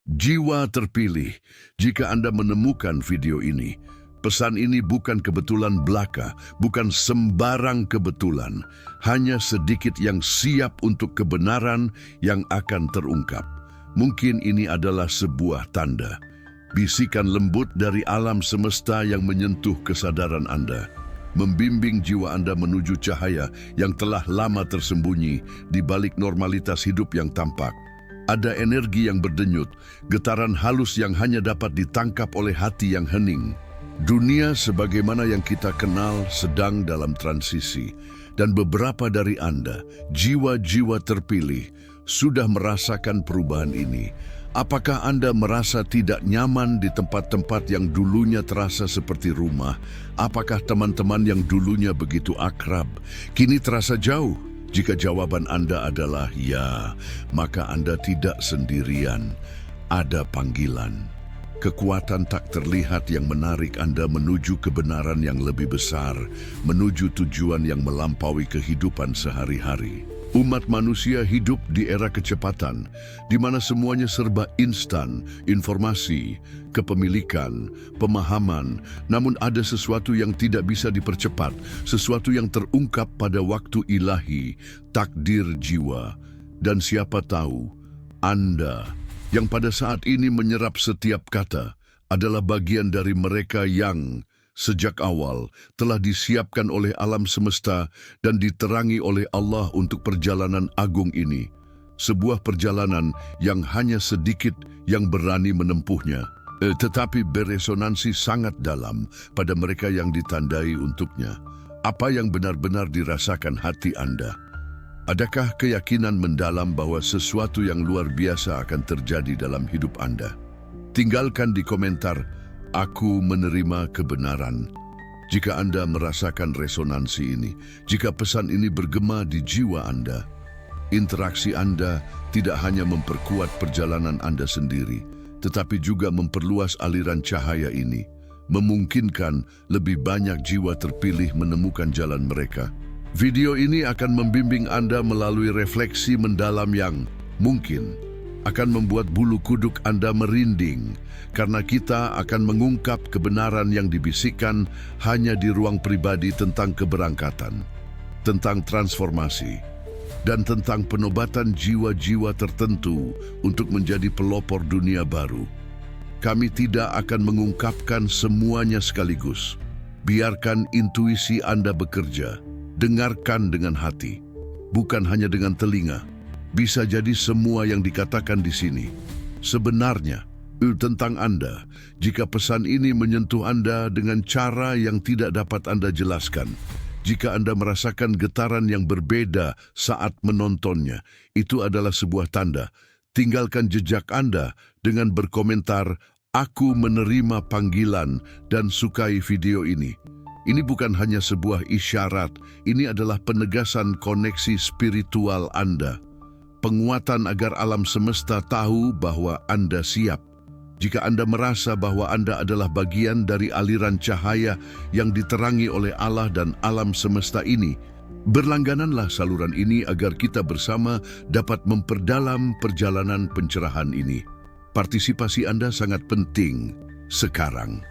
Jiwa terpilih, jika Anda menemukan video ini, pesan ini bukan kebetulan belaka, bukan sembarang kebetulan, hanya sedikit yang siap untuk kebenaran yang akan terungkap. Mungkin ini adalah sebuah tanda, bisikan lembut dari alam semesta yang menyentuh kesadaran Anda, membimbing jiwa Anda menuju cahaya yang telah lama tersembunyi di balik normalitas hidup yang tampak. Ada energi yang berdenyut, getaran halus yang hanya dapat ditangkap oleh hati yang hening. Dunia sebagaimana yang kita kenal sedang dalam transisi, dan beberapa dari Anda, jiwa-jiwa terpilih, sudah merasakan perubahan ini. Apakah Anda merasa tidak nyaman di tempat-tempat yang dulunya terasa seperti rumah? Apakah teman-teman yang dulunya begitu akrab, kini terasa jauh? Jika jawaban Anda adalah ya, maka Anda tidak sendirian. Ada panggilan. Kekuatan tak terlihat yang menarik Anda menuju kebenaran yang lebih besar, menuju tujuan yang melampaui kehidupan sehari-hari. Umat manusia hidup di era kecepatan, di mana semuanya serba instan, informasi, kepemilikan, pemahaman, namun ada sesuatu yang tidak bisa dipercepat, sesuatu yang terungkap pada waktu ilahi, takdir jiwa. Dan siapa tahu, Anda yang pada saat ini menyerap setiap kata adalah bagian dari mereka yang sejak awal telah disiapkan oleh alam semesta dan diterangi oleh Allah untuk perjalanan agung ini. Sebuah perjalanan yang hanya sedikit yang berani menempuhnya, tetapi beresonansi sangat dalam pada mereka yang ditandai untuknya. Apa yang benar-benar dirasakan hati Anda? Adakah keyakinan mendalam bahwa sesuatu yang luar biasa akan terjadi dalam hidup Anda? Tinggalkan di komentar, "Aku menerima kebenaran." Jika Anda merasakan resonansi ini, jika pesan ini bergema di jiwa Anda, interaksi Anda tidak hanya memperkuat perjalanan Anda sendiri, tetapi juga memperluas aliran cahaya ini, memungkinkan lebih banyak jiwa terpilih menemukan jalan mereka. Video ini akan membimbing Anda melalui refleksi mendalam yang mungkin akan membuat bulu kuduk Anda merinding, karena kita akan mengungkap kebenaran yang dibisikkan hanya di ruang pribadi tentang keberangkatan, tentang transformasi, dan tentang penobatan jiwa-jiwa tertentu untuk menjadi pelopor dunia baru. Kami tidak akan mengungkapkan semuanya sekaligus. Biarkan intuisi Anda bekerja. Dengarkan dengan hati, bukan hanya dengan telinga. Bisa jadi semua yang dikatakan di sini sebenarnya tentang Anda. Jika pesan ini menyentuh Anda dengan cara yang tidak dapat Anda jelaskan, jika Anda merasakan getaran yang berbeda saat menontonnya, itu adalah sebuah tanda. Tinggalkan jejak Anda dengan berkomentar, "Aku menerima panggilan dan sukai video ini." Ini bukan hanya sebuah isyarat, ini adalah penegasan koneksi spiritual Anda. Penguatan agar alam semesta tahu bahwa Anda siap. Jika Anda merasa bahwa Anda adalah bagian dari aliran cahaya yang diterangi oleh Allah dan alam semesta ini, berlanggananlah saluran ini agar kita bersama dapat memperdalam perjalanan pencerahan ini. Partisipasi Anda sangat penting sekarang.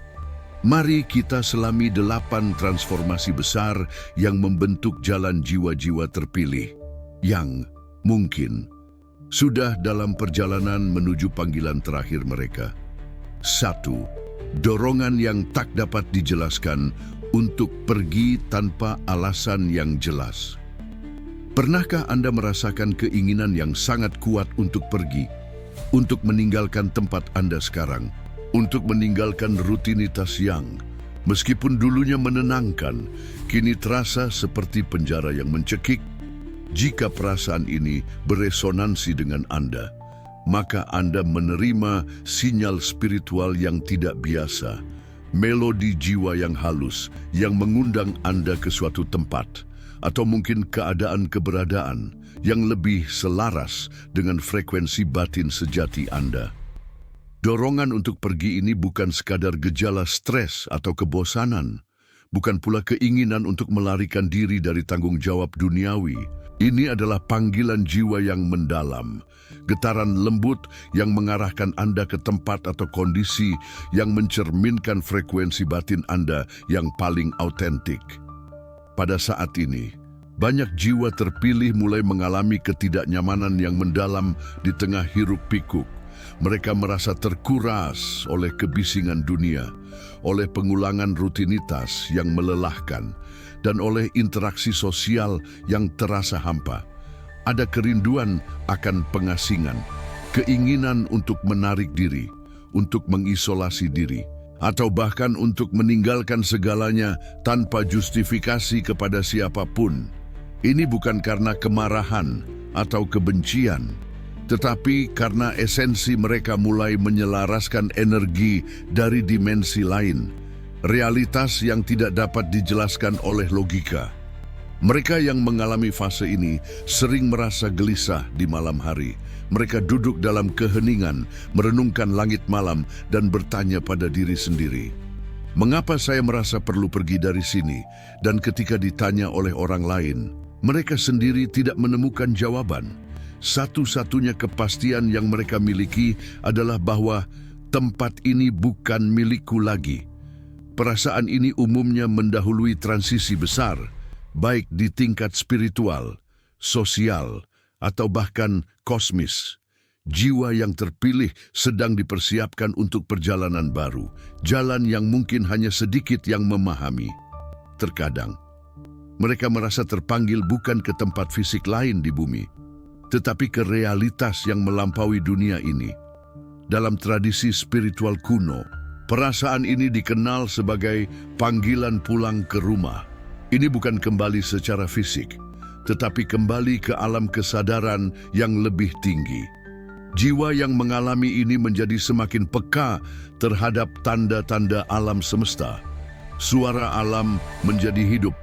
Mari kita selami 8 transformasi besar yang membentuk jalan jiwa-jiwa terpilih, yang mungkin sudah dalam perjalanan menuju panggilan terakhir mereka. 1. Dorongan yang tak dapat dijelaskan untuk pergi tanpa alasan yang jelas. Pernahkah Anda merasakan keinginan yang sangat kuat untuk pergi, untuk meninggalkan tempat Anda sekarang, untuk meninggalkan rutinitas yang, meskipun dulunya menenangkan, kini terasa seperti penjara yang mencekik? Jika perasaan ini beresonansi dengan Anda, maka Anda menerima sinyal spiritual yang tidak biasa, melodi jiwa yang halus yang mengundang Anda ke suatu tempat, atau mungkin keberadaan yang lebih selaras dengan frekuensi batin sejati Anda. Dorongan untuk pergi ini bukan sekadar gejala stres atau kebosanan, bukan pula keinginan untuk melarikan diri dari tanggung jawab duniawi. Ini adalah panggilan jiwa yang mendalam, getaran lembut yang mengarahkan Anda ke tempat atau kondisi yang mencerminkan frekuensi batin Anda yang paling autentik. Pada saat ini, banyak jiwa terpilih mulai mengalami ketidaknyamanan yang mendalam di tengah hiruk-pikuk. Mereka merasa terkuras oleh kebisingan dunia, oleh pengulangan rutinitas yang melelahkan, dan oleh interaksi sosial yang terasa hampa. Ada kerinduan akan pengasingan, keinginan untuk menarik diri, untuk mengisolasi diri, atau bahkan untuk meninggalkan segalanya tanpa justifikasi kepada siapapun. Ini bukan karena kemarahan atau kebencian, tetapi karena esensi mereka mulai menyelaraskan energi dari dimensi lain, realitas yang tidak dapat dijelaskan oleh logika. Mereka yang mengalami fase ini sering merasa gelisah di malam hari. Mereka duduk dalam keheningan, merenungkan langit malam, dan bertanya pada diri sendiri, "Mengapa saya merasa perlu pergi dari sini?" Dan ketika ditanya oleh orang lain, mereka sendiri tidak menemukan jawaban. Satu-satunya kepastian yang mereka miliki adalah bahwa tempat ini bukan milikku lagi. Perasaan ini umumnya mendahului transisi besar, baik di tingkat spiritual, sosial, atau bahkan kosmis. Jiwa yang terpilih sedang dipersiapkan untuk perjalanan baru, jalan yang mungkin hanya sedikit yang memahami. Terkadang, mereka merasa terpanggil bukan ke tempat fisik lain di bumi, tetapi ke realitas yang melampaui dunia ini. Dalam tradisi spiritual kuno, perasaan ini dikenal sebagai panggilan pulang ke rumah. Ini bukan kembali secara fisik, tetapi kembali ke alam kesadaran yang lebih tinggi. Jiwa yang mengalami ini menjadi semakin peka terhadap tanda-tanda alam semesta. Suara alam menjadi hidup,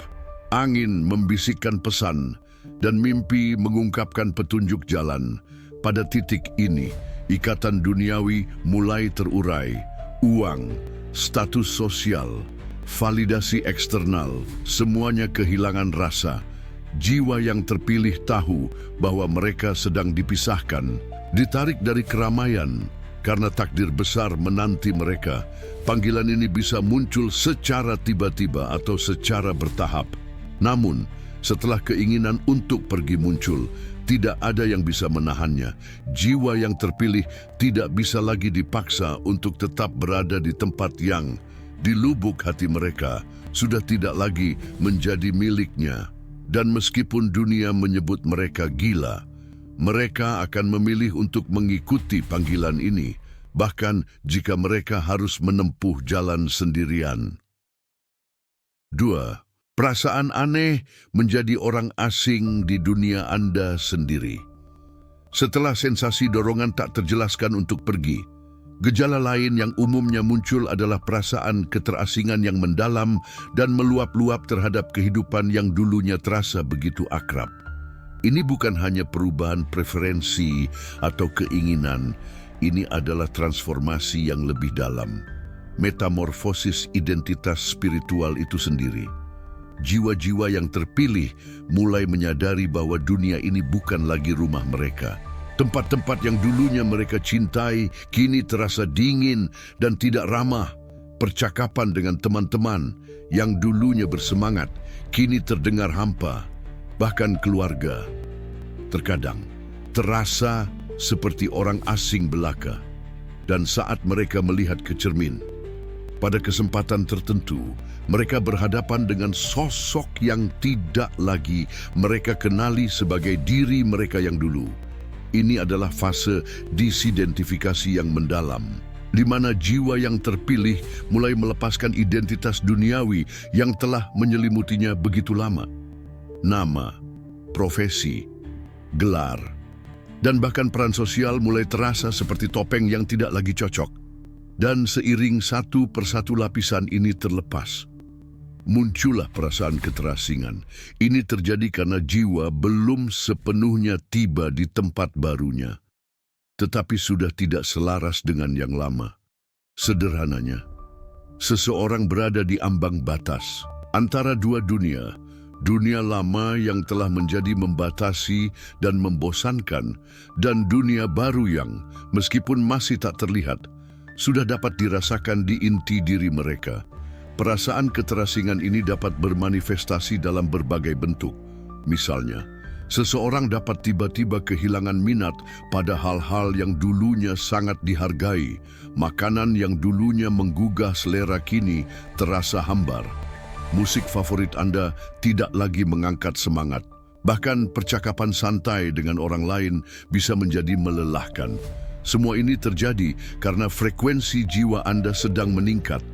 angin membisikkan pesan, dan mimpi mengungkapkan petunjuk jalan. Pada titik ini, ikatan duniawi mulai terurai. Uang, status sosial, validasi eksternal, semuanya kehilangan rasa. Jiwa yang terpilih tahu bahwa mereka sedang dipisahkan, ditarik dari keramaian, karena takdir besar menanti mereka. Panggilan ini bisa muncul secara tiba-tiba atau secara bertahap. Namun, setelah keinginan untuk pergi muncul, tidak ada yang bisa menahannya. Jiwa yang terpilih tidak bisa lagi dipaksa untuk tetap berada di tempat yang, di lubuk hati mereka, sudah tidak lagi menjadi miliknya. Dan meskipun dunia menyebut mereka gila, mereka akan memilih untuk mengikuti panggilan ini, bahkan jika mereka harus menempuh jalan sendirian. 2. Perasaan aneh menjadi orang asing di dunia Anda sendiri. Setelah sensasi dorongan tak terjelaskan untuk pergi, gejala lain yang umumnya muncul adalah perasaan keterasingan yang mendalam dan meluap-luap terhadap kehidupan yang dulunya terasa begitu akrab. Ini bukan hanya perubahan preferensi atau keinginan, ini adalah transformasi yang lebih dalam. Metamorfosis identitas spiritual itu sendiri. Jiwa-jiwa yang terpilih mulai menyadari bahwa dunia ini bukan lagi rumah mereka. Tempat-tempat yang dulunya mereka cintai kini terasa dingin dan tidak ramah. Percakapan dengan teman-teman yang dulunya bersemangat kini terdengar hampa. Bahkan keluarga terkadang terasa seperti orang asing belaka. Dan saat mereka melihat ke cermin, pada kesempatan tertentu, mereka berhadapan dengan sosok yang tidak lagi mereka kenali sebagai diri mereka yang dulu. Ini adalah fase disidentifikasi yang mendalam, di mana jiwa yang terpilih mulai melepaskan identitas duniawi yang telah menyelimutinya begitu lama. Nama, profesi, gelar, dan bahkan peran sosial mulai terasa seperti topeng yang tidak lagi cocok. Dan seiring satu persatu lapisan ini terlepas, muncullah perasaan keterasingan. Ini terjadi karena jiwa belum sepenuhnya tiba di tempat barunya, tetapi sudah tidak selaras dengan yang lama. Sederhananya, seseorang berada di ambang batas, Antara dua dunia, dunia lama yang telah menjadi membatasi dan membosankan, dan dunia baru yang, meskipun masih tak terlihat, sudah dapat dirasakan di inti diri mereka. Perasaan keterasingan ini dapat bermanifestasi dalam berbagai bentuk. Misalnya, seseorang dapat tiba-tiba kehilangan minat pada hal-hal yang dulunya sangat dihargai. Makanan yang dulunya menggugah selera kini terasa hambar. Musik favorit Anda tidak lagi mengangkat semangat. Bahkan percakapan santai dengan orang lain bisa menjadi melelahkan. Semua ini terjadi karena frekuensi jiwa Anda sedang meningkat.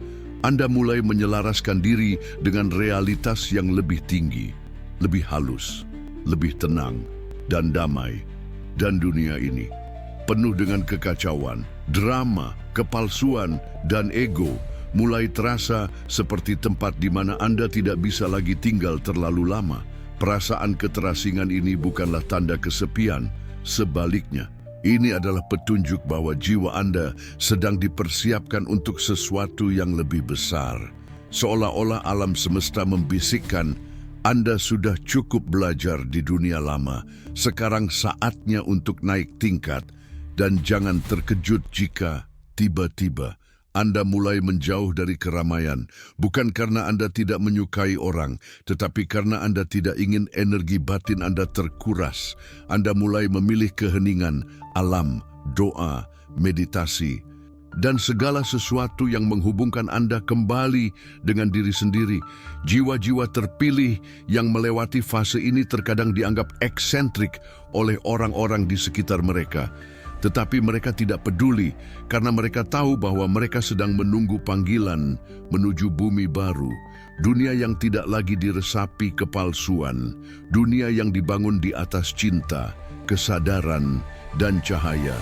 Anda mulai menyelaraskan diri dengan realitas yang lebih tinggi, lebih halus, lebih tenang, dan damai. Dan dunia ini penuh dengan kekacauan, drama, kepalsuan, dan ego mulai terasa seperti tempat di mana Anda tidak bisa lagi tinggal terlalu lama. Perasaan keterasingan ini bukanlah tanda kesepian, sebaliknya. Ini adalah petunjuk bahwa jiwa Anda sedang dipersiapkan untuk sesuatu yang lebih besar. Seolah-olah alam semesta membisikkan, Anda sudah cukup belajar di dunia lama. Sekarang saatnya untuk naik tingkat. Dan jangan terkejut jika tiba-tiba Anda mulai menjauh dari keramaian, bukan karena Anda tidak menyukai orang, tetapi karena Anda tidak ingin energi batin Anda terkuras. Anda mulai memilih keheningan, alam, doa, meditasi, dan segala sesuatu yang menghubungkan Anda kembali dengan diri sendiri. Jiwa-jiwa terpilih yang melewati fase ini terkadang dianggap eksentrik oleh orang-orang di sekitar mereka. Tetapi mereka tidak peduli karena mereka tahu bahwa mereka sedang menunggu panggilan menuju bumi baru. Dunia yang tidak lagi diresapi kepalsuan. Dunia yang dibangun di atas cinta, kesadaran, dan cahaya.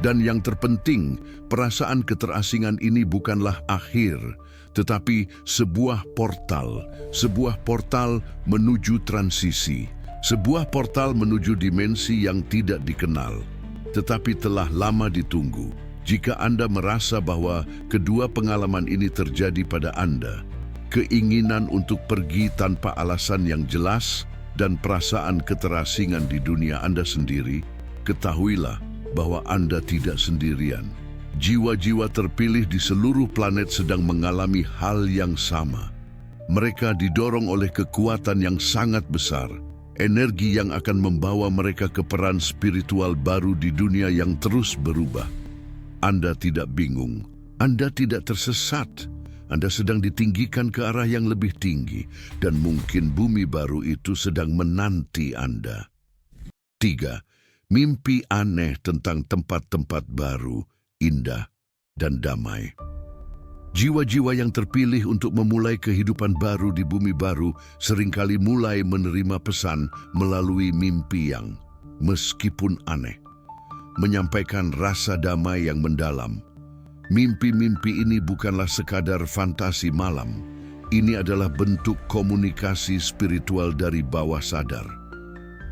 Dan yang terpenting, perasaan keterasingan ini bukanlah akhir, tetapi sebuah portal menuju transisi. Sebuah portal menuju dimensi yang tidak dikenal, tetapi telah lama ditunggu. Jika Anda merasa bahwa kedua pengalaman ini terjadi pada Anda, keinginan untuk pergi tanpa alasan yang jelas dan perasaan keterasingan di dunia Anda sendiri, ketahuilah bahwa Anda tidak sendirian. Jiwa-jiwa terpilih di seluruh planet sedang mengalami hal yang sama. Mereka didorong oleh kekuatan yang sangat besar, energi yang akan membawa mereka ke peran spiritual baru di dunia yang terus berubah. Anda tidak bingung, Anda tidak tersesat. Anda sedang ditinggikan ke arah yang lebih tinggi, dan mungkin bumi baru itu sedang menanti Anda. 3. Mimpi aneh tentang tempat-tempat baru, indah, dan damai. Jiwa-jiwa yang terpilih untuk memulai kehidupan baru di bumi baru seringkali mulai menerima pesan melalui mimpi yang, meskipun aneh, menyampaikan rasa damai yang mendalam. Mimpi-mimpi ini bukanlah sekadar fantasi malam. Ini adalah bentuk komunikasi spiritual dari bawah sadar.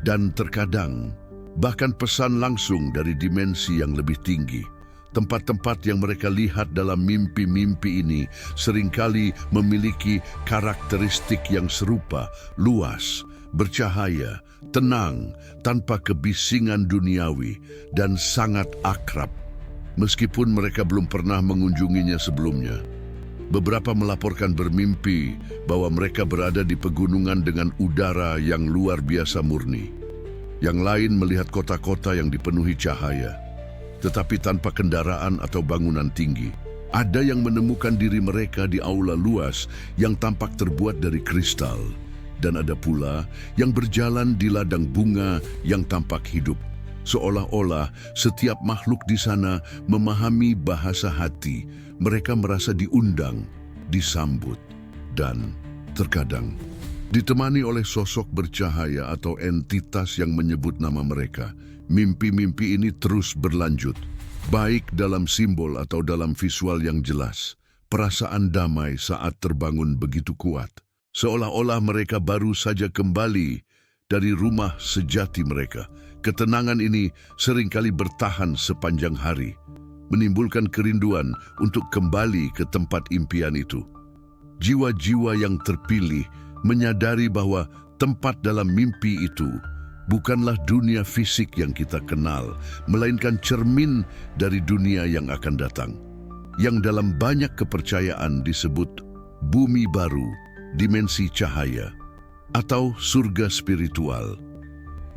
Dan terkadang, bahkan pesan langsung dari dimensi yang lebih tinggi. Tempat-tempat yang mereka lihat dalam mimpi-mimpi ini seringkali memiliki karakteristik yang serupa, luas, bercahaya, tenang, tanpa kebisingan duniawi, dan sangat akrab. Meskipun mereka belum pernah mengunjunginya sebelumnya. Beberapa melaporkan bermimpi bahwa mereka berada di pegunungan dengan udara yang luar biasa murni. Yang lain melihat kota-kota yang dipenuhi cahaya, tetapi tanpa kendaraan atau bangunan tinggi. Ada yang menemukan diri mereka di aula luas yang tampak terbuat dari kristal, dan ada pula yang berjalan di ladang bunga yang tampak hidup. Seolah-olah setiap makhluk di sana memahami bahasa hati. Mereka merasa diundang, disambut, dan terkadang ditemani oleh sosok bercahaya atau entitas yang menyebut nama mereka. Mimpi-mimpi ini terus berlanjut, baik dalam simbol atau dalam visual yang jelas. Perasaan damai saat terbangun begitu kuat, seolah-olah mereka baru saja kembali dari rumah sejati mereka. Ketenangan ini seringkali bertahan sepanjang hari, menimbulkan kerinduan untuk kembali ke tempat impian itu. jiwa-jiwa yang terpilih menyadari bahwa tempat dalam mimpi itu bukanlah dunia fisik yang kita kenal, melainkan cermin dari dunia yang akan datang, yang dalam banyak kepercayaan disebut bumi baru, dimensi cahaya, atau surga spiritual.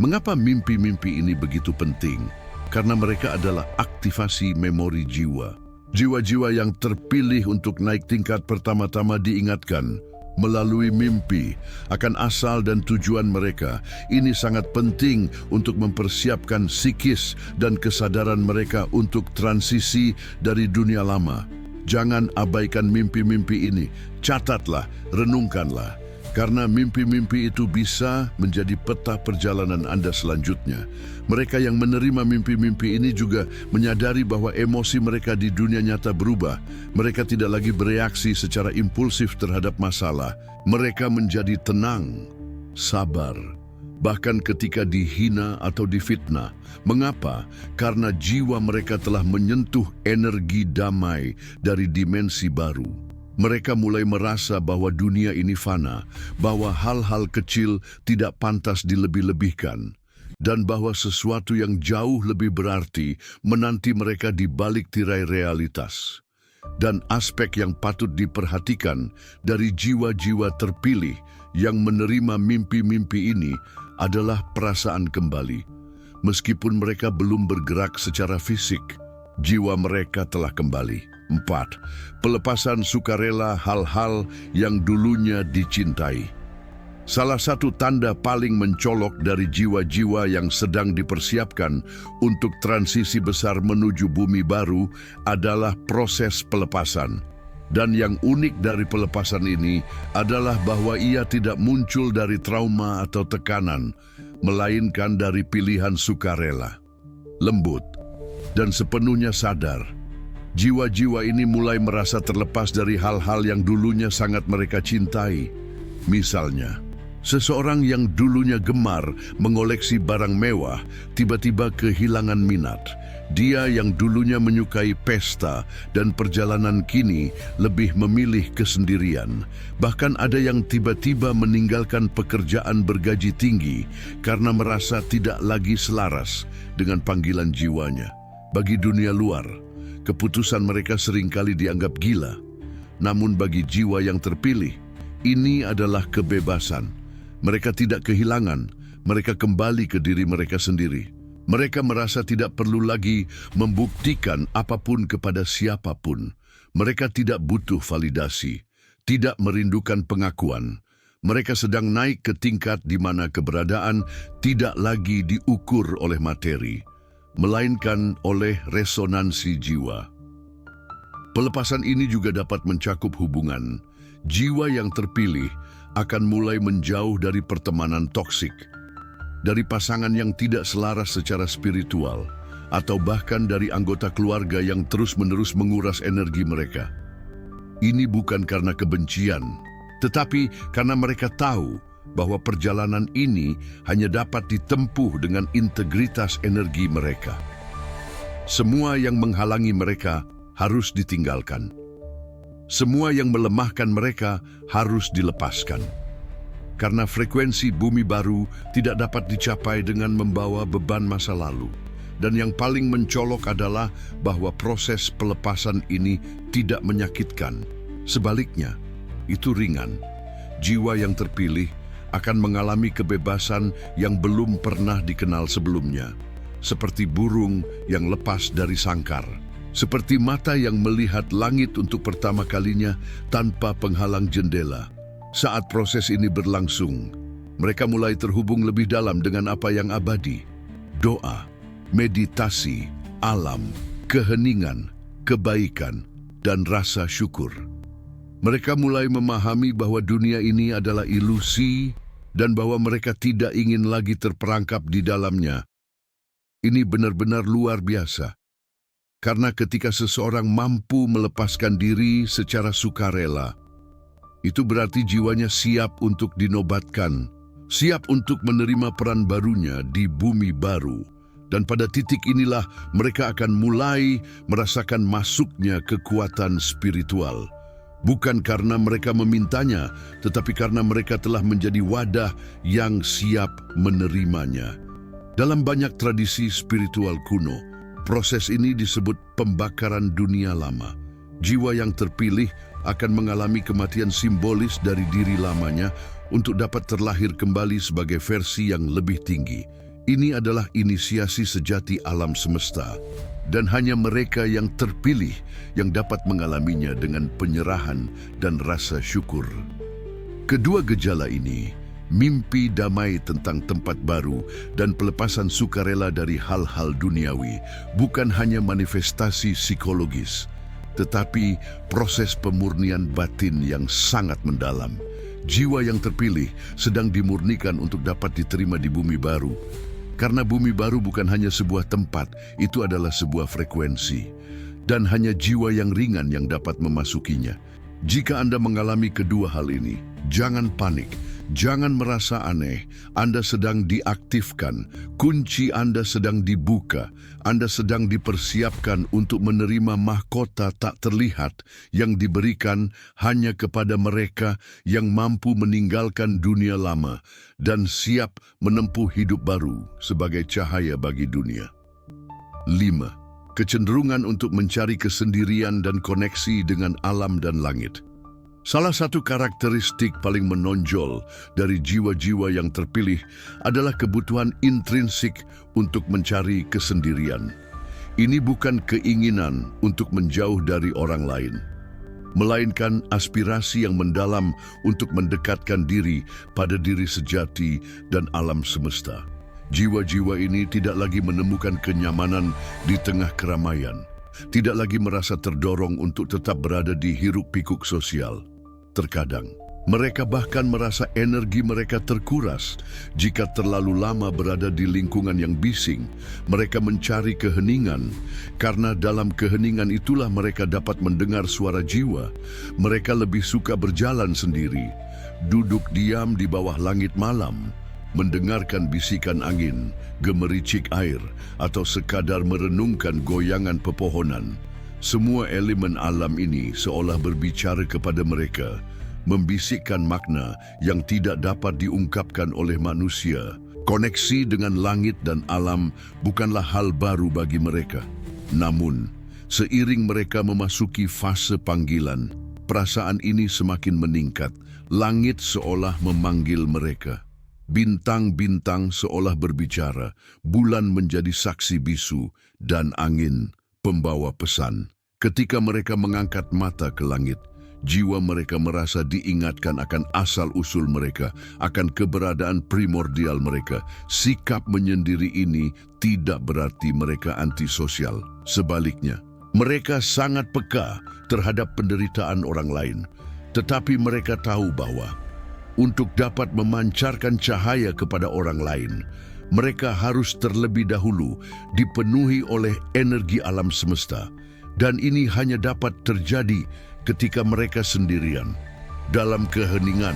Mengapa mimpi-mimpi ini begitu penting? Karena mereka adalah aktivasi memori jiwa. Jiwa-jiwa yang terpilih untuk naik tingkat pertama-tama diingatkan melalui mimpi akan asal dan tujuan mereka. Ini sangat penting untuk mempersiapkan psikis dan kesadaran mereka untuk transisi dari dunia lama. Jangan abaikan mimpi-mimpi ini. Catatlah, renungkanlah. Karena mimpi-mimpi itu bisa menjadi peta perjalanan Anda selanjutnya. Mereka yang menerima mimpi-mimpi ini juga menyadari bahwa emosi mereka di dunia nyata berubah. Mereka tidak lagi bereaksi secara impulsif terhadap masalah. Mereka menjadi tenang, sabar, bahkan ketika dihina atau difitnah. Mengapa? Karena jiwa mereka telah menyentuh energi damai dari dimensi baru. Mereka mulai merasa bahwa dunia ini fana, bahwa hal-hal kecil tidak pantas dilebih-lebihkan, dan bahwa sesuatu yang jauh lebih berarti menanti mereka di balik tirai realitas. Dan aspek yang patut diperhatikan dari jiwa-jiwa terpilih yang menerima mimpi-mimpi ini adalah perasaan kembali. Meskipun mereka belum bergerak secara fisik, jiwa mereka telah kembali. 4. Pelepasan sukarela hal-hal yang dulunya dicintai. Salah satu tanda paling mencolok dari jiwa-jiwa yang sedang dipersiapkan untuk transisi besar menuju bumi baru adalah proses pelepasan. Dan yang unik dari pelepasan ini adalah bahwa ia tidak muncul dari trauma atau tekanan, melainkan dari pilihan sukarela, lembut, dan sepenuhnya sadar. Jiwa-jiwa ini mulai merasa terlepas dari hal-hal yang dulunya sangat mereka cintai. Misalnya, seseorang yang dulunya gemar mengoleksi barang mewah tiba-tiba kehilangan minat. Dia yang dulunya menyukai pesta dan perjalanan kini lebih memilih kesendirian. Bahkan ada yang tiba-tiba meninggalkan pekerjaan bergaji tinggi karena merasa tidak lagi selaras dengan panggilan jiwanya. Bagi dunia luar, keputusan mereka seringkali dianggap gila. Namun bagi jiwa yang terpilih, ini adalah kebebasan. Mereka tidak kehilangan, mereka kembali ke diri mereka sendiri. Mereka merasa tidak perlu lagi membuktikan apapun kepada siapapun. Mereka tidak butuh validasi, tidak merindukan pengakuan. Mereka sedang naik ke tingkat di mana keberadaan tidak lagi diukur oleh materi, melainkan oleh resonansi jiwa. Pelepasan ini juga dapat mencakup hubungan. Jiwa yang terpilih akan mulai menjauh dari pertemanan toksik, dari pasangan yang tidak selaras secara spiritual, atau bahkan dari anggota keluarga yang terus-menerus menguras energi mereka. Ini bukan karena kebencian, tetapi karena mereka tahu bahwa perjalanan ini hanya dapat ditempuh dengan integritas energi mereka. Semua yang menghalangi mereka harus ditinggalkan. Semua yang melemahkan mereka harus dilepaskan. Karena frekuensi bumi baru tidak dapat dicapai dengan membawa beban masa lalu. Dan yang paling mencolok adalah bahwa proses pelepasan ini tidak menyakitkan. Sebaliknya, itu ringan. Jiwa yang terpilih akan mengalami kebebasan yang belum pernah dikenal sebelumnya, seperti burung yang lepas dari sangkar, seperti mata yang melihat langit untuk pertama kalinya tanpa penghalang jendela. Saat proses ini berlangsung, mereka mulai terhubung lebih dalam dengan apa yang abadi. Doa, meditasi, alam, keheningan, kebaikan, dan rasa syukur. Mereka mulai memahami bahwa dunia ini adalah ilusi dan bahwa mereka tidak ingin lagi terperangkap di dalamnya. Ini benar-benar luar biasa. Karena ketika seseorang mampu melepaskan diri secara sukarela, itu berarti jiwanya siap untuk dinobatkan, siap untuk menerima peran barunya di bumi baru. Dan pada titik inilah mereka akan mulai merasakan masuknya kekuatan spiritual. Bukan karena mereka memintanya, tetapi karena mereka telah menjadi wadah yang siap menerimanya. Dalam banyak tradisi spiritual kuno, proses ini disebut pembakaran dunia lama. Jiwa yang terpilih akan mengalami kematian simbolis dari diri lamanya untuk dapat terlahir kembali sebagai versi yang lebih tinggi. Ini adalah inisiasi sejati alam semesta, dan hanya mereka yang terpilih yang dapat mengalaminya dengan penyerahan dan rasa syukur. Kedua gejala ini, mimpi damai tentang tempat baru dan pelepasan sukarela dari hal-hal duniawi, bukan hanya manifestasi psikologis, tetapi proses pemurnian batin yang sangat mendalam. Jiwa yang terpilih sedang dimurnikan untuk dapat diterima di bumi baru. Karena bumi baru bukan hanya sebuah tempat, itu adalah sebuah frekuensi. Dan hanya jiwa yang ringan yang dapat memasukinya. Jika Anda mengalami kedua hal ini, jangan panik. Jangan merasa aneh, Anda sedang diaktifkan, kunci Anda sedang dibuka, Anda sedang dipersiapkan untuk menerima mahkota tak terlihat yang diberikan hanya kepada mereka yang mampu meninggalkan dunia lama dan siap menempuh hidup baru sebagai cahaya bagi dunia. 5. Kecenderungan untuk mencari kesendirian dan koneksi dengan alam dan langit. Salah satu karakteristik paling menonjol dari jiwa-jiwa yang terpilih adalah kebutuhan intrinsik untuk mencari kesendirian. Ini bukan keinginan untuk menjauh dari orang lain, melainkan aspirasi yang mendalam untuk mendekatkan diri pada diri sejati dan alam semesta. Jiwa-jiwa ini tidak lagi menemukan kenyamanan di tengah keramaian, tidak lagi merasa terdorong untuk tetap berada di hiruk-pikuk sosial. Terkadang, mereka bahkan merasa energi mereka terkuras jika terlalu lama berada di lingkungan yang bising. Mereka mencari keheningan, karena dalam keheningan itulah mereka dapat mendengar suara jiwa. Mereka lebih suka berjalan sendiri, duduk diam di bawah langit malam, mendengarkan bisikan angin, gemericik air, atau sekadar merenungkan goyangan pepohonan. Semua elemen alam ini seolah berbicara kepada mereka, membisikkan makna yang tidak dapat diungkapkan oleh manusia. Koneksi dengan langit dan alam bukanlah hal baru bagi mereka. Namun, seiring mereka memasuki fase panggilan, perasaan ini semakin meningkat. Langit seolah memanggil mereka. Bintang-bintang seolah berbicara, bulan menjadi saksi bisu, dan angin pembawa pesan. Ketika mereka mengangkat mata ke langit, jiwa mereka merasa diingatkan akan asal-usul mereka, akan keberadaan primordial mereka. Sikap menyendiri ini tidak berarti mereka antisosial. Sebaliknya, mereka sangat peka terhadap penderitaan orang lain. Tetapi mereka tahu bahwa untuk dapat memancarkan cahaya kepada orang lain, mereka harus terlebih dahulu dipenuhi oleh energi alam semesta. Dan ini hanya dapat terjadi ketika mereka sendirian, dalam keheningan,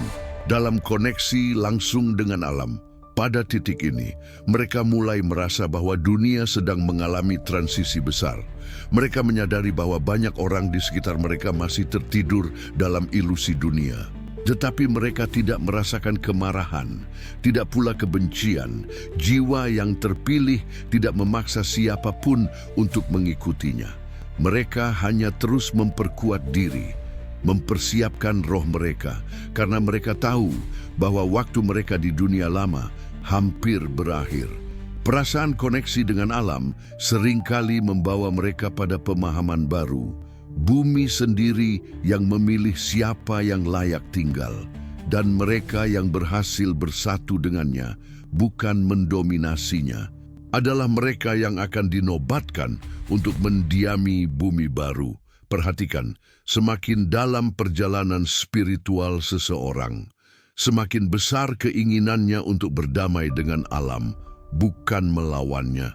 dalam koneksi langsung dengan alam. Pada titik ini, mereka mulai merasa bahwa dunia sedang mengalami transisi besar. Mereka menyadari bahwa banyak orang di sekitar mereka masih tertidur dalam ilusi dunia. Tetapi mereka tidak merasakan kemarahan, tidak pula kebencian. Jiwa yang terpilih tidak memaksa siapapun untuk mengikutinya. Mereka hanya terus memperkuat diri, mempersiapkan roh mereka, karena mereka tahu bahwa waktu mereka di dunia lama hampir berakhir. Perasaan koneksi dengan alam seringkali membawa mereka pada pemahaman baru. Bumi sendiri yang memilih siapa yang layak tinggal, dan mereka yang berhasil bersatu dengannya, bukan mendominasinya, adalah mereka yang akan dinobatkan untuk mendiami bumi baru. Perhatikan, semakin dalam perjalanan spiritual seseorang, semakin besar keinginannya untuk berdamai dengan alam, bukan melawannya.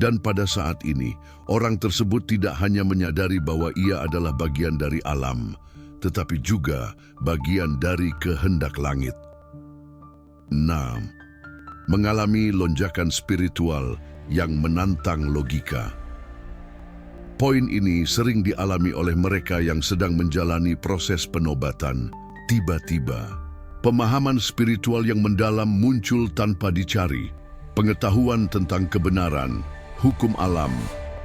Dan pada saat ini, orang tersebut tidak hanya menyadari bahwa ia adalah bagian dari alam, tetapi juga bagian dari kehendak langit. 6. Mengalami lonjakan spiritual yang menantang logika. Poin ini sering dialami oleh mereka yang sedang menjalani proses penobatan. Tiba-tiba, pemahaman spiritual yang mendalam muncul tanpa dicari. Pengetahuan tentang kebenaran, hukum alam,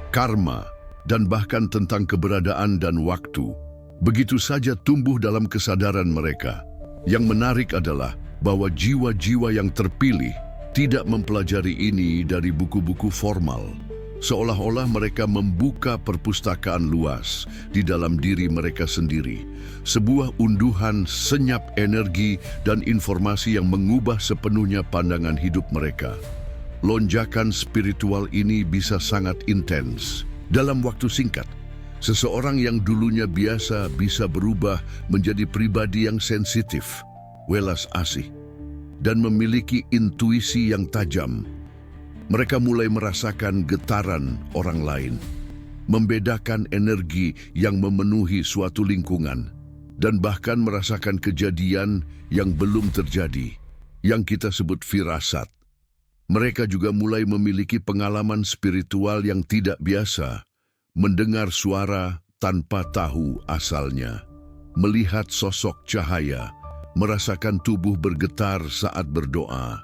karma, dan bahkan tentang keberadaan dan waktu begitu saja tumbuh dalam kesadaran mereka. Yang menarik adalah bahwa jiwa-jiwa yang terpilih tidak mempelajari ini dari buku-buku formal. Seolah-olah mereka membuka perpustakaan luas di dalam diri mereka sendiri. Sebuah unduhan senyap energi dan informasi yang mengubah sepenuhnya pandangan hidup mereka. Lonjakan spiritual ini bisa sangat intens. Dalam waktu singkat, seseorang yang dulunya biasa bisa berubah menjadi pribadi yang sensitif, welas asih, dan memiliki intuisi yang tajam. Mereka mulai merasakan getaran orang lain, membedakan energi yang memenuhi suatu lingkungan, dan bahkan merasakan kejadian yang belum terjadi, yang kita sebut firasat. Mereka juga mulai memiliki pengalaman spiritual yang tidak biasa, mendengar suara tanpa tahu asalnya, melihat sosok cahaya, merasakan tubuh bergetar saat berdoa,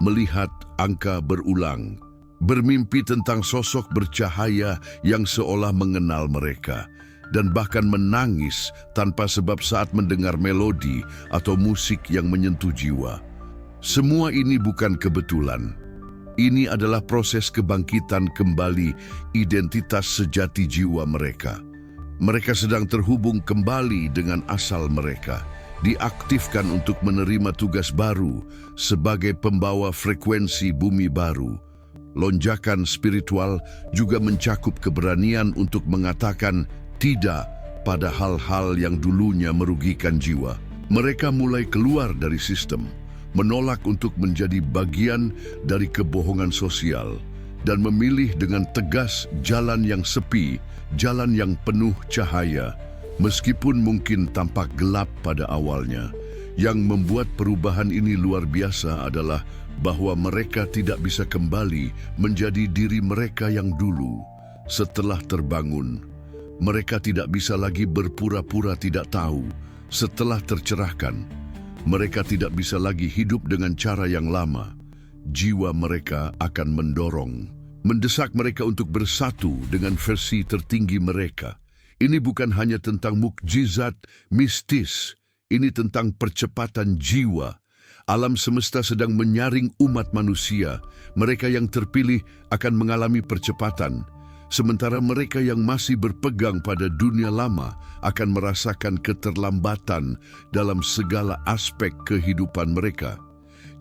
melihat angka berulang, bermimpi tentang sosok bercahaya yang seolah mengenal mereka, dan bahkan menangis tanpa sebab saat mendengar melodi atau musik yang menyentuh jiwa. Semua ini bukan kebetulan. Ini adalah proses kebangkitan kembali identitas sejati jiwa mereka. Mereka sedang terhubung kembali dengan asal mereka, diaktifkan untuk menerima tugas baru sebagai pembawa frekuensi bumi baru. Lonjakan spiritual juga mencakup keberanian untuk mengatakan tidak pada hal-hal yang dulunya merugikan jiwa. Mereka mulai keluar dari sistem, menolak untuk menjadi bagian dari kebohongan sosial, dan memilih dengan tegas jalan yang sepi, jalan yang penuh cahaya, meskipun mungkin tampak gelap pada awalnya. Yang membuat perubahan ini luar biasa adalah bahwa mereka tidak bisa kembali menjadi diri mereka yang dulu. Setelah terbangun, mereka tidak bisa lagi berpura-pura tidak tahu. Setelah tercerahkan, mereka tidak bisa lagi hidup dengan cara yang lama. Jiwa mereka akan mendorong, mendesak mereka untuk bersatu dengan versi tertinggi mereka. Ini bukan hanya tentang mukjizat mistis, ini tentang percepatan jiwa. Alam semesta sedang menyaring umat manusia. Mereka yang terpilih akan mengalami percepatan, sementara mereka yang masih berpegang pada dunia lama akan merasakan keterlambatan dalam segala aspek kehidupan mereka.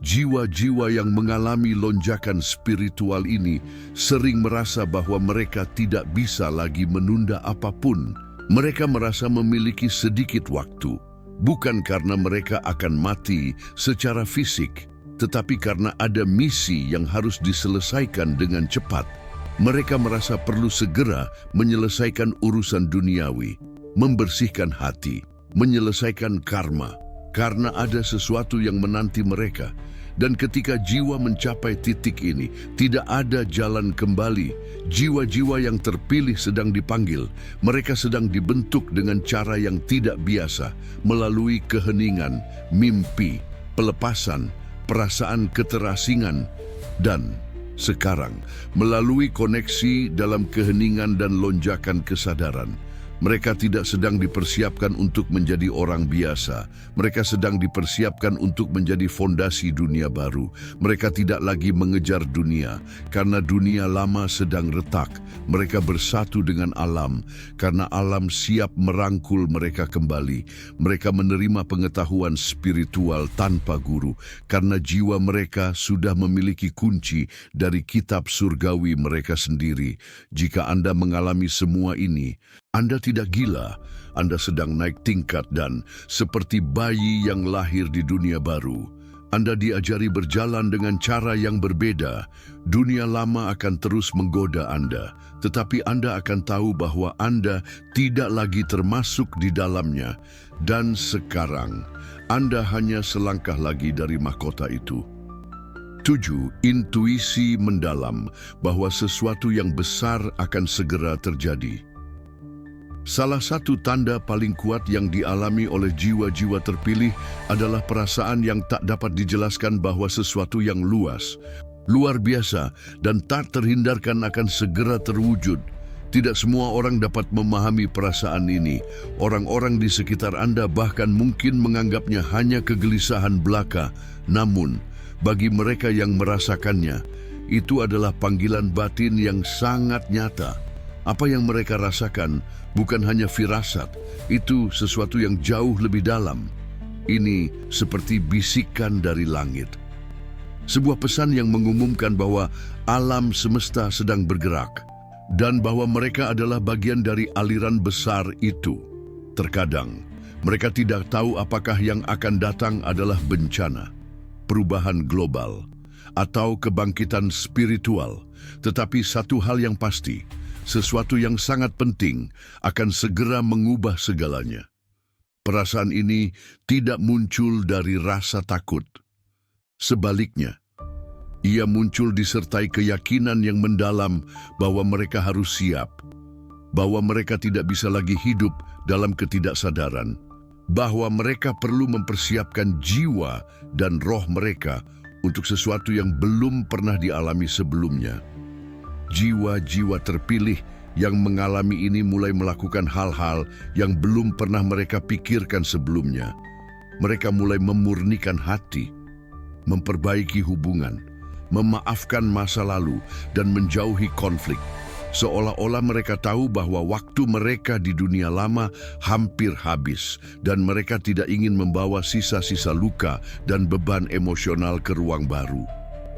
Jiwa-jiwa yang mengalami lonjakan spiritual ini sering merasa bahwa mereka tidak bisa lagi menunda apapun. Mereka merasa memiliki sedikit waktu, bukan karena mereka akan mati secara fisik, tetapi karena ada misi yang harus diselesaikan dengan cepat. Mereka merasa perlu segera menyelesaikan urusan duniawi, membersihkan hati, menyelesaikan karma, karena ada sesuatu yang menanti mereka. Dan ketika jiwa mencapai titik ini, tidak ada jalan kembali. Jiwa-jiwa yang terpilih sedang dipanggil. Mereka sedang dibentuk dengan cara yang tidak biasa, melalui keheningan, mimpi, pelepasan, perasaan keterasingan, dan sekarang, melalui koneksi dalam keheningan dan lonjakan kesadaran. Mereka tidak sedang dipersiapkan untuk menjadi orang biasa. Mereka sedang dipersiapkan untuk menjadi fondasi dunia baru. Mereka tidak lagi mengejar dunia, karena dunia lama sedang retak. Mereka bersatu dengan alam, karena alam siap merangkul mereka kembali. Mereka menerima pengetahuan spiritual tanpa guru, karena jiwa mereka sudah memiliki kunci dari kitab surgawi mereka sendiri. Jika Anda mengalami semua ini, Anda tidak gila, Anda sedang naik tingkat dan seperti bayi yang lahir di dunia baru. Anda diajari berjalan dengan cara yang berbeda. Dunia lama akan terus menggoda Anda, tetapi Anda akan tahu bahwa Anda tidak lagi termasuk di dalamnya. Dan sekarang, Anda hanya selangkah lagi dari mahkota itu. 7. Intuisi mendalam bahwa sesuatu yang besar akan segera terjadi. Salah satu tanda paling kuat yang dialami oleh jiwa-jiwa terpilih adalah perasaan yang tak dapat dijelaskan bahwa sesuatu yang luas, luar biasa, dan tak terhindarkan akan segera terwujud. Tidak semua orang dapat memahami perasaan ini. Orang-orang di sekitar Anda bahkan mungkin menganggapnya hanya kegelisahan belaka. Namun, bagi mereka yang merasakannya, itu adalah panggilan batin yang sangat nyata. Apa yang mereka rasakan bukan hanya firasat, itu sesuatu yang jauh lebih dalam. Ini seperti bisikan dari langit. Sebuah pesan yang mengumumkan bahwa alam semesta sedang bergerak dan bahwa mereka adalah bagian dari aliran besar itu. Terkadang, mereka tidak tahu apakah yang akan datang adalah bencana, perubahan global, atau kebangkitan spiritual. Tetapi satu hal yang pasti, sesuatu yang sangat penting akan segera mengubah segalanya. Perasaan ini tidak muncul dari rasa takut. Sebaliknya, ia muncul disertai keyakinan yang mendalam bahwa mereka harus siap, bahwa mereka tidak bisa lagi hidup dalam ketidaksadaran, bahwa mereka perlu mempersiapkan jiwa dan roh mereka untuk sesuatu yang belum pernah dialami sebelumnya. Jiwa-jiwa terpilih yang mengalami ini mulai melakukan hal-hal yang belum pernah mereka pikirkan sebelumnya. Mereka mulai memurnikan hati, memperbaiki hubungan, memaafkan masa lalu, dan menjauhi konflik. Seolah-olah mereka tahu bahwa waktu mereka di dunia lama hampir habis, dan mereka tidak ingin membawa sisa-sisa luka dan beban emosional ke ruang baru.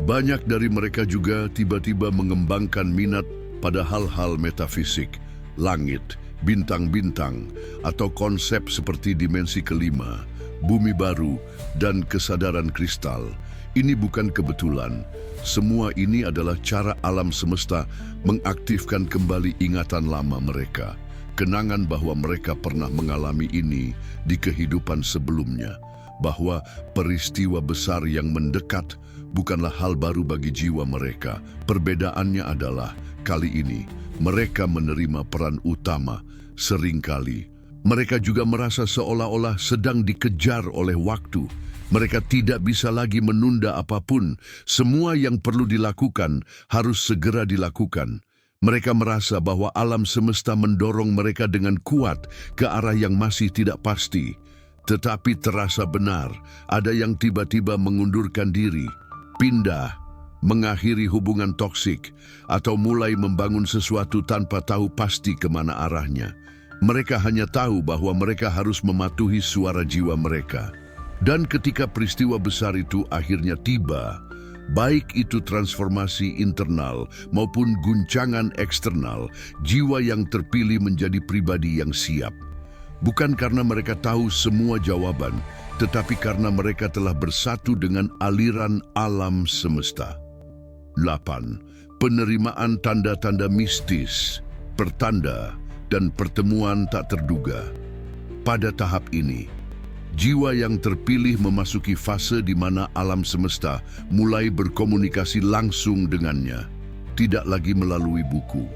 Banyak dari mereka juga tiba-tiba mengembangkan minat pada hal-hal metafisik, langit, bintang-bintang, atau konsep seperti dimensi kelima, bumi baru, dan kesadaran kristal. Ini bukan kebetulan. Semua ini adalah cara alam semesta mengaktifkan kembali ingatan lama mereka, kenangan bahwa mereka pernah mengalami ini di kehidupan sebelumnya, bahwa peristiwa besar yang mendekat bukanlah hal baru bagi jiwa mereka. Perbedaannya adalah, kali ini mereka menerima peran utama. Seringkali mereka juga merasa seolah-olah sedang dikejar oleh waktu. Mereka tidak bisa lagi menunda apapun. Semua yang perlu dilakukan harus segera dilakukan. Mereka merasa bahwa alam semesta mendorong mereka dengan kuat ke arah yang masih tidak pasti. Tetapi terasa benar, ada yang tiba-tiba mengundurkan diri, pindah, mengakhiri hubungan toksik, atau mulai membangun sesuatu tanpa tahu pasti kemana arahnya. Mereka hanya tahu bahwa mereka harus mematuhi suara jiwa mereka. Dan ketika peristiwa besar itu akhirnya tiba, baik itu transformasi internal maupun guncangan eksternal, jiwa yang terpilih menjadi pribadi yang siap. Bukan karena mereka tahu semua jawaban, tetapi karena mereka telah bersatu dengan aliran alam semesta. 8. Penerimaan tanda-tanda mistis, pertanda, dan pertemuan tak terduga. Pada tahap ini, jiwa yang terpilih memasuki fase di mana alam semesta mulai berkomunikasi langsung dengannya, tidak lagi melalui buku,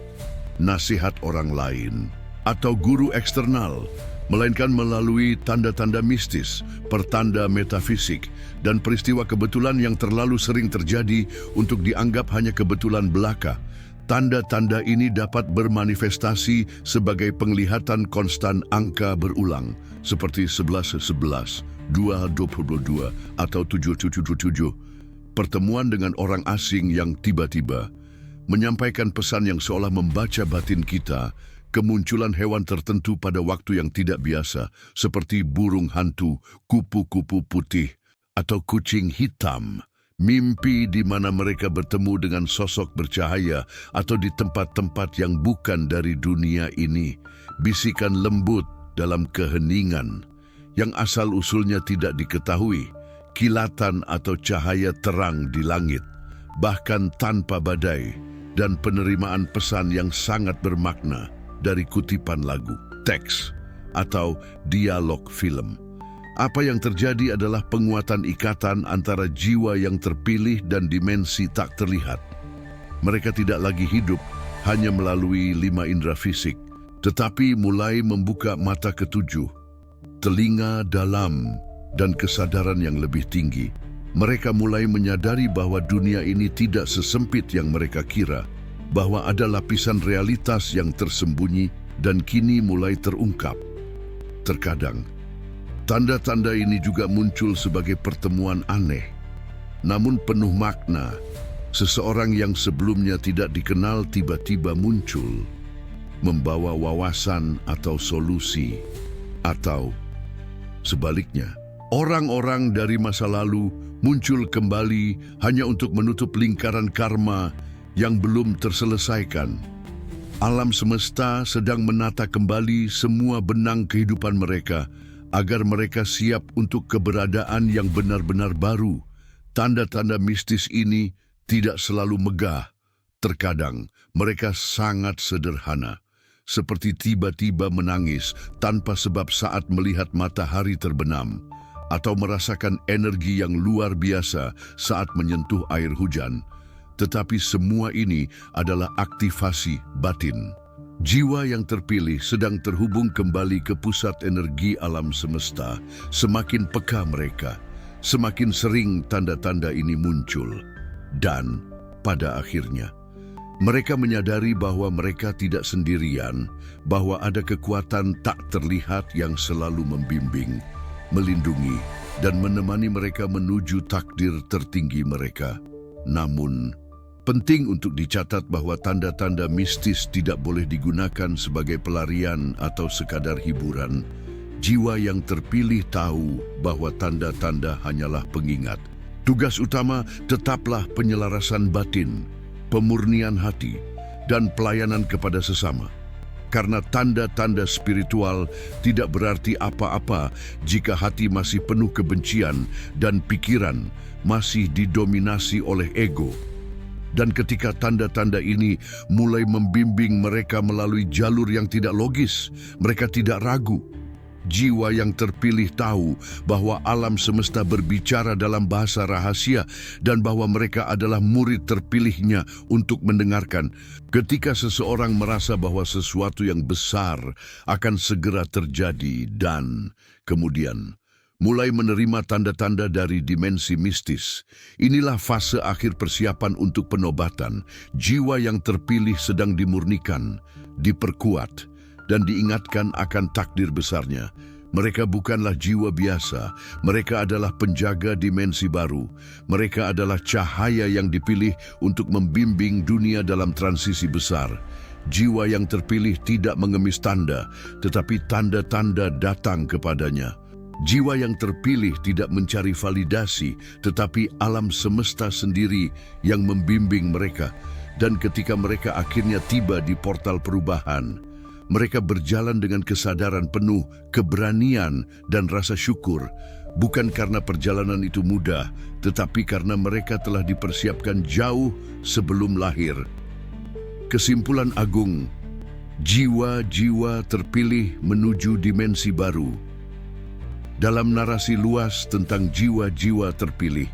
nasihat orang lain, atau guru eksternal, melainkan melalui tanda-tanda mistis, pertanda metafisik, dan peristiwa kebetulan yang terlalu sering terjadi untuk dianggap hanya kebetulan belaka. Tanda-tanda ini dapat bermanifestasi sebagai penglihatan konstan angka berulang, seperti 11-11, 2-22, atau 7-7-7. Pertemuan dengan orang asing yang tiba-tiba menyampaikan pesan yang seolah membaca batin kita, kemunculan hewan tertentu pada waktu yang tidak biasa, seperti burung hantu, kupu-kupu putih, atau kucing hitam. Mimpi di mana mereka bertemu dengan sosok bercahaya atau di tempat-tempat yang bukan dari dunia ini. Bisikan lembut dalam keheningan yang asal-usulnya tidak diketahui. Kilatan atau cahaya terang di langit, bahkan tanpa badai, dan penerimaan pesan yang sangat bermakna dari kutipan lagu, teks, atau dialog film. Apa yang terjadi adalah penguatan ikatan antara jiwa yang terpilih dan dimensi tak terlihat. Mereka tidak lagi hidup hanya melalui 5 indera fisik, tetapi mulai membuka mata ketujuh, telinga dalam, dan kesadaran yang lebih tinggi. Mereka mulai menyadari bahwa dunia ini tidak sesempit yang mereka kira, bahwa ada lapisan realitas yang tersembunyi dan kini mulai terungkap. Terkadang, tanda-tanda ini juga muncul sebagai pertemuan aneh, namun penuh makna. Seseorang yang sebelumnya tidak dikenal tiba-tiba muncul, membawa wawasan atau solusi, atau sebaliknya, orang-orang dari masa lalu muncul kembali hanya untuk menutup lingkaran karma yang belum terselesaikan. Alam semesta sedang menata kembali semua benang kehidupan mereka agar mereka siap untuk keberadaan yang benar-benar baru. Tanda-tanda mistis ini tidak selalu megah. Terkadang mereka sangat sederhana, seperti tiba-tiba menangis tanpa sebab saat melihat matahari terbenam, atau merasakan energi yang luar biasa saat menyentuh air hujan. Tetapi semua ini adalah aktivasi batin. Jiwa yang terpilih sedang terhubung kembali ke pusat energi alam semesta. Semakin peka mereka, semakin sering tanda-tanda ini muncul. Dan pada akhirnya, mereka menyadari bahwa mereka tidak sendirian, bahwa ada kekuatan tak terlihat yang selalu membimbing, melindungi, dan menemani mereka menuju takdir tertinggi mereka. Namun, penting untuk dicatat bahwa tanda-tanda mistis tidak boleh digunakan sebagai pelarian atau sekadar hiburan. Jiwa yang terpilih tahu bahwa tanda-tanda hanyalah pengingat. Tugas utama tetaplah penyelarasan batin, pemurnian hati, dan pelayanan kepada sesama. Karena tanda-tanda spiritual tidak berarti apa-apa jika hati masih penuh kebencian dan pikiran masih didominasi oleh ego. Dan ketika tanda-tanda ini mulai membimbing mereka melalui jalur yang tidak logis, mereka tidak ragu. Jiwa yang terpilih tahu bahwa alam semesta berbicara dalam bahasa rahasia dan bahwa mereka adalah murid terpilihnya untuk mendengarkan. Ketika seseorang merasa bahwa sesuatu yang besar akan segera terjadi dan kemudian mulai menerima tanda-tanda dari dimensi mistis, inilah fase akhir persiapan untuk penobatan. Jiwa yang terpilih sedang dimurnikan, diperkuat, dan diingatkan akan takdir besarnya. Mereka bukanlah jiwa biasa, mereka adalah penjaga dimensi baru. Mereka adalah cahaya yang dipilih untuk membimbing dunia dalam transisi besar. Jiwa yang terpilih tidak mengemis tanda, tetapi tanda-tanda datang kepadanya. Jiwa yang terpilih tidak mencari validasi, tetapi alam semesta sendiri yang membimbing mereka. Dan ketika mereka akhirnya tiba di portal perubahan, mereka berjalan dengan kesadaran penuh, keberanian, dan rasa syukur. Bukan karena perjalanan itu mudah, tetapi karena mereka telah dipersiapkan jauh sebelum lahir. Kesimpulan agung, jiwa-jiwa terpilih menuju dimensi baru. Dalam narasi luas tentang jiwa-jiwa terpilih,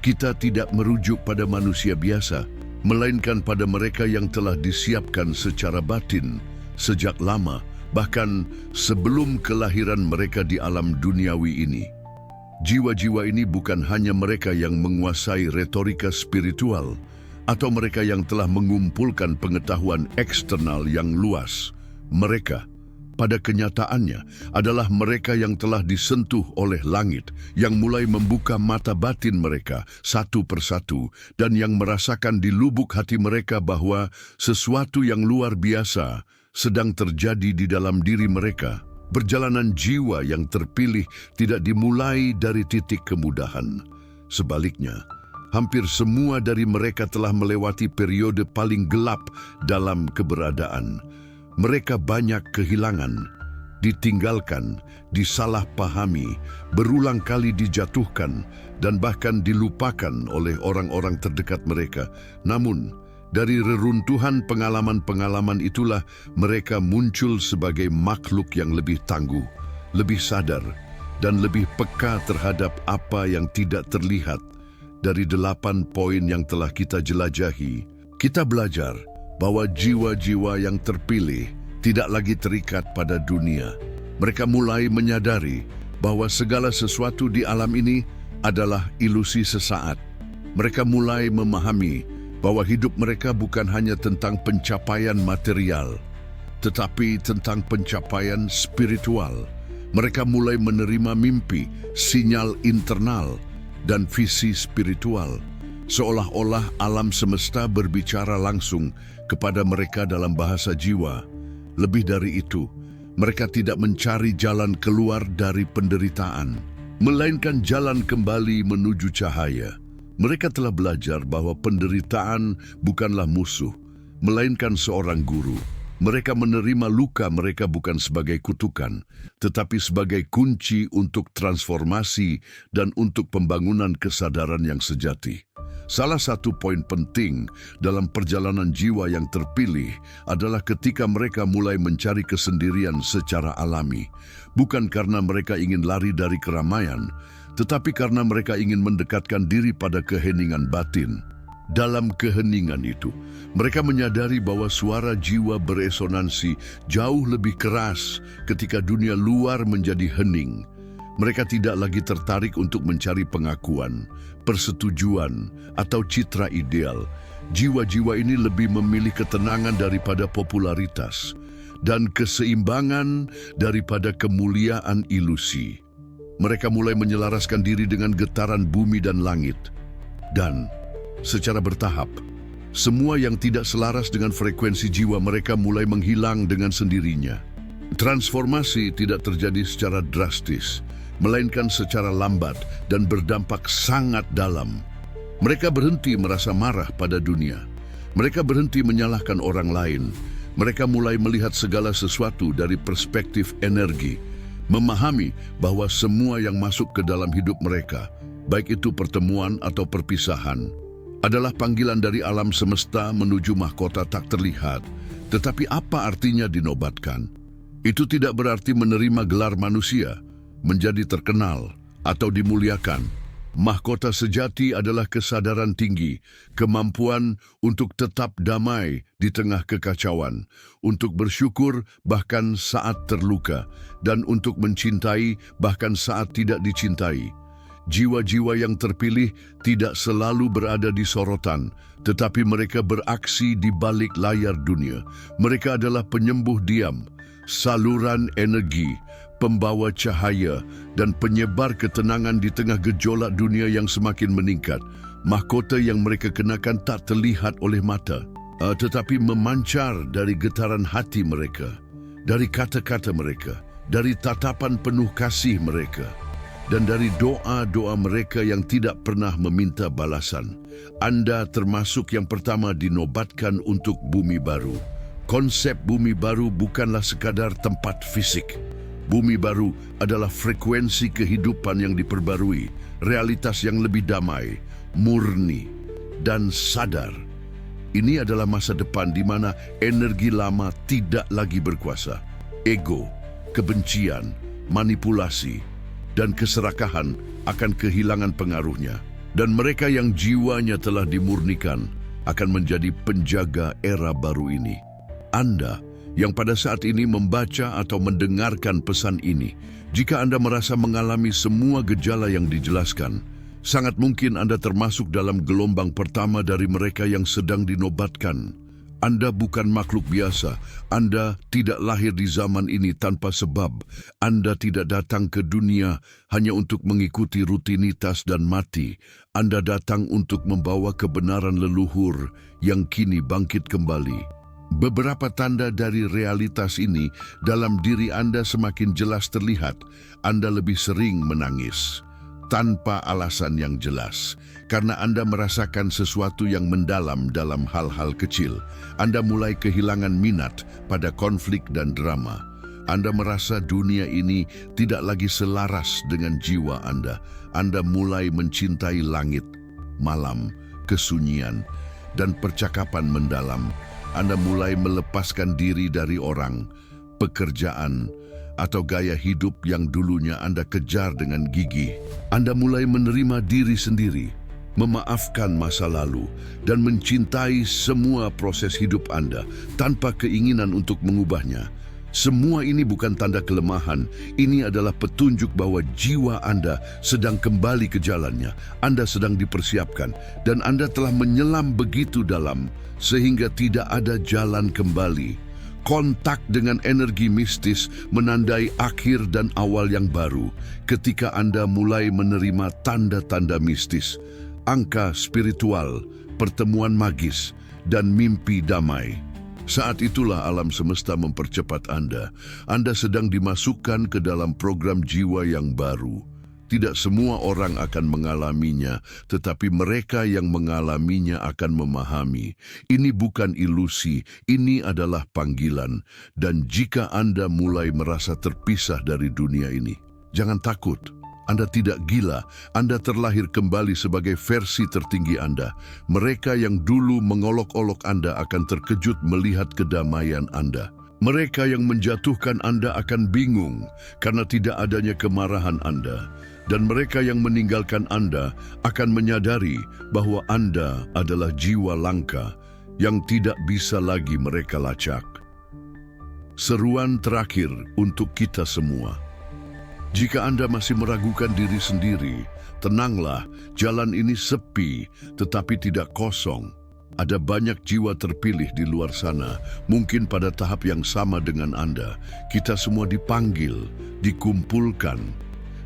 kita tidak merujuk pada manusia biasa, melainkan pada mereka yang telah disiapkan secara batin sejak lama, bahkan sebelum kelahiran mereka di alam duniawi ini. Jiwa-jiwa ini bukan hanya mereka yang menguasai retorika spiritual atau mereka yang telah mengumpulkan pengetahuan eksternal yang luas. Mereka, pada kenyataannya, adalah mereka yang telah disentuh oleh langit, yang mulai membuka mata batin mereka satu persatu, dan yang merasakan di lubuk hati mereka bahwa sesuatu yang luar biasa sedang terjadi di dalam diri mereka. Perjalanan jiwa yang terpilih tidak dimulai dari titik kemudahan. Sebaliknya, hampir semua dari mereka telah melewati periode paling gelap dalam keberadaan. Mereka banyak kehilangan, ditinggalkan, disalahpahami, berulang kali dijatuhkan, dan bahkan dilupakan oleh orang-orang terdekat mereka. Namun, dari reruntuhan pengalaman-pengalaman itulah mereka muncul sebagai makhluk yang lebih tangguh, lebih sadar, dan lebih peka terhadap apa yang tidak terlihat. Dari 8 poin yang telah kita jelajahi, kita belajar bahwa jiwa-jiwa yang terpilih tidak lagi terikat pada dunia. Mereka mulai menyadari bahwa segala sesuatu di alam ini adalah ilusi sesaat. Mereka mulai memahami bahwa hidup mereka bukan hanya tentang pencapaian material, tetapi tentang pencapaian spiritual. Mereka mulai menerima mimpi, sinyal internal, dan visi spiritual, seolah-olah alam semesta berbicara langsung kepada mereka dalam bahasa jiwa. Lebih dari itu, mereka tidak mencari jalan keluar dari penderitaan, melainkan jalan kembali menuju cahaya. Mereka telah belajar bahwa penderitaan bukanlah musuh, melainkan seorang guru. Mereka menerima luka mereka bukan sebagai kutukan, tetapi sebagai kunci untuk transformasi dan untuk pembangunan kesadaran yang sejati. Salah satu poin penting dalam perjalanan jiwa yang terpilih adalah ketika mereka mulai mencari kesendirian secara alami, bukan karena mereka ingin lari dari keramaian, tetapi karena mereka ingin mendekatkan diri pada keheningan batin. Dalam keheningan itu, mereka menyadari bahwa suara jiwa beresonansi jauh lebih keras ketika dunia luar menjadi hening. Mereka tidak lagi tertarik untuk mencari pengakuan, persetujuan, atau citra ideal. Jiwa-jiwa ini lebih memilih ketenangan daripada popularitas dan keseimbangan daripada kemuliaan ilusi. Mereka mulai menyelaraskan diri dengan getaran bumi dan langit. Dan secara bertahap, semua yang tidak selaras dengan frekuensi jiwa mereka mulai menghilang dengan sendirinya. Transformasi tidak terjadi secara drastis, melainkan secara lambat dan berdampak sangat dalam. Mereka berhenti merasa marah pada dunia. Mereka berhenti menyalahkan orang lain. Mereka mulai melihat segala sesuatu dari perspektif energi, memahami bahwa semua yang masuk ke dalam hidup mereka, baik itu pertemuan atau perpisahan, adalah panggilan dari alam semesta menuju mahkota tak terlihat. Tetapi apa artinya dinobatkan? Itu tidak berarti menerima gelar manusia, menjadi terkenal, atau dimuliakan. Mahkota sejati adalah kesadaran tinggi, kemampuan untuk tetap damai di tengah kekacauan, untuk bersyukur bahkan saat terluka, dan untuk mencintai bahkan saat tidak dicintai. Jiwa-jiwa yang terpilih tidak selalu berada di sorotan, tetapi mereka beraksi di balik layar dunia. Mereka adalah penyembuh diam, saluran energi, pembawa cahaya, dan penyebar ketenangan di tengah gejolak dunia yang semakin meningkat. Mahkota yang mereka kenakan tak terlihat oleh mata, tetapi memancar dari getaran hati mereka, dari kata-kata mereka, dari tatapan penuh kasih mereka, dan dari doa-doa mereka yang tidak pernah meminta balasan. Anda termasuk yang pertama dinobatkan untuk bumi baru. Konsep bumi baru bukanlah sekadar tempat fisik. Bumi baru adalah frekuensi kehidupan yang diperbarui, realitas yang lebih damai, murni, dan sadar. Ini adalah masa depan di mana energi lama tidak lagi berkuasa. Ego, kebencian, manipulasi, dan keserakahan akan kehilangan pengaruhnya. Dan mereka yang jiwanya telah dimurnikan akan menjadi penjaga era baru ini. Anda yang pada saat ini membaca atau mendengarkan pesan ini, jika Anda merasa mengalami semua gejala yang dijelaskan, sangat mungkin Anda termasuk dalam gelombang pertama dari mereka yang sedang dinobatkan. Anda bukan makhluk biasa. Anda tidak lahir di zaman ini tanpa sebab. Anda tidak datang ke dunia hanya untuk mengikuti rutinitas dan mati. Anda datang untuk membawa kebenaran leluhur yang kini bangkit kembali. Beberapa tanda dari realitas ini dalam diri Anda semakin jelas terlihat. Anda lebih sering menangis tanpa alasan yang jelas, karena Anda merasakan sesuatu yang mendalam dalam hal-hal kecil. Anda mulai kehilangan minat pada konflik dan drama. Anda merasa dunia ini tidak lagi selaras dengan jiwa Anda. Anda mulai mencintai langit, malam, kesunyian, dan percakapan mendalam. Anda mulai melepaskan diri dari orang, pekerjaan, atau gaya hidup yang dulunya Anda kejar dengan gigih. Anda mulai menerima diri sendiri, memaafkan masa lalu, dan mencintai semua proses hidup Anda tanpa keinginan untuk mengubahnya. Semua ini bukan tanda kelemahan, ini adalah petunjuk bahwa jiwa Anda sedang kembali ke jalannya. Anda sedang dipersiapkan, dan Anda telah menyelam begitu dalam, sehingga tidak ada jalan kembali. Kontak dengan energi mistis menandai akhir dan awal yang baru ketika Anda mulai menerima tanda-tanda mistis, angka spiritual, pertemuan magis, dan mimpi damai. Saat itulah alam semesta mempercepat Anda. Anda sedang dimasukkan ke dalam program jiwa yang baru. Tidak semua orang akan mengalaminya, tetapi mereka yang mengalaminya akan memahami. Ini bukan ilusi, ini adalah panggilan. Dan jika Anda mulai merasa terpisah dari dunia ini, jangan takut. Anda tidak gila, Anda terlahir kembali sebagai versi tertinggi Anda. Mereka yang dulu mengolok-olok Anda akan terkejut melihat kedamaian Anda. Mereka yang menjatuhkan Anda akan bingung karena tidak adanya kemarahan Anda. Dan mereka yang meninggalkan Anda akan menyadari bahwa Anda adalah jiwa langka yang tidak bisa lagi mereka lacak. Seruan terakhir untuk kita semua. Jika Anda masih meragukan diri sendiri, tenanglah, jalan ini sepi tetapi tidak kosong. Ada banyak jiwa terpilih di luar sana, mungkin pada tahap yang sama dengan Anda. Kita semua dipanggil, dikumpulkan,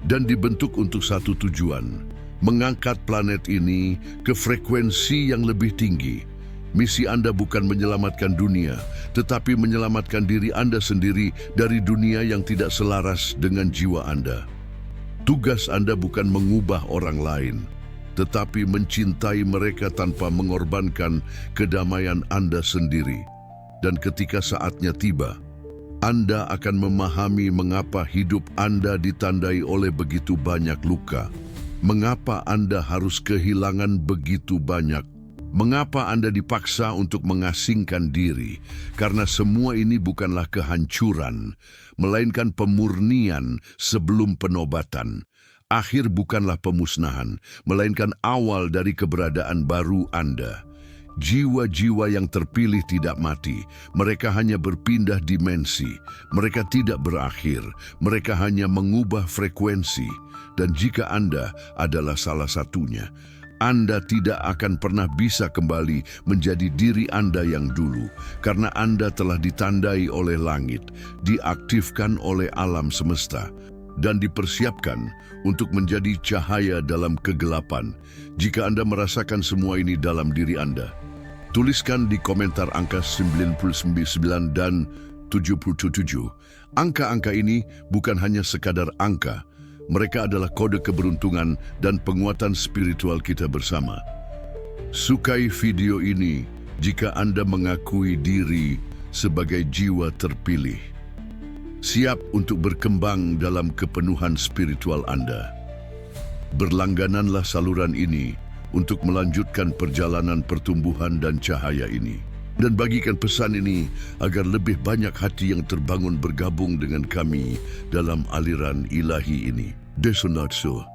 dan dibentuk untuk satu tujuan, mengangkat planet ini ke frekuensi yang lebih tinggi. Misi Anda bukan menyelamatkan dunia, tetapi menyelamatkan diri Anda sendiri dari dunia yang tidak selaras dengan jiwa Anda. Tugas Anda bukan mengubah orang lain, tetapi mencintai mereka tanpa mengorbankan kedamaian Anda sendiri. Dan ketika saatnya tiba, Anda akan memahami mengapa hidup Anda ditandai oleh begitu banyak luka. Mengapa Anda harus kehilangan begitu banyak. Mengapa Anda dipaksa untuk mengasingkan diri? Karena semua ini bukanlah kehancuran, melainkan pemurnian sebelum penobatan. Akhir bukanlah pemusnahan, melainkan awal dari keberadaan baru Anda. Jiwa-jiwa yang terpilih tidak mati, mereka hanya berpindah dimensi. Mereka tidak berakhir, mereka hanya mengubah frekuensi. Dan jika Anda adalah salah satunya, Anda tidak akan pernah bisa kembali menjadi diri Anda yang dulu, karena Anda telah ditandai oleh langit, diaktifkan oleh alam semesta, dan dipersiapkan untuk menjadi cahaya dalam kegelapan. Jika Anda merasakan semua ini dalam diri Anda, tuliskan di komentar angka 99 dan 77. Angka-angka ini bukan hanya sekadar angka, mereka adalah kode keberuntungan dan penguatan spiritual kita bersama. Sukai video ini jika Anda mengakui diri sebagai jiwa terpilih. Siap untuk berkembang dalam kepenuhan spiritual Anda. Berlanggananlah saluran ini untuk melanjutkan perjalanan pertumbuhan dan cahaya ini. Dan bagikan pesan ini agar lebih banyak hati yang terbangun bergabung dengan kami dalam aliran ilahi ini. Desonatso.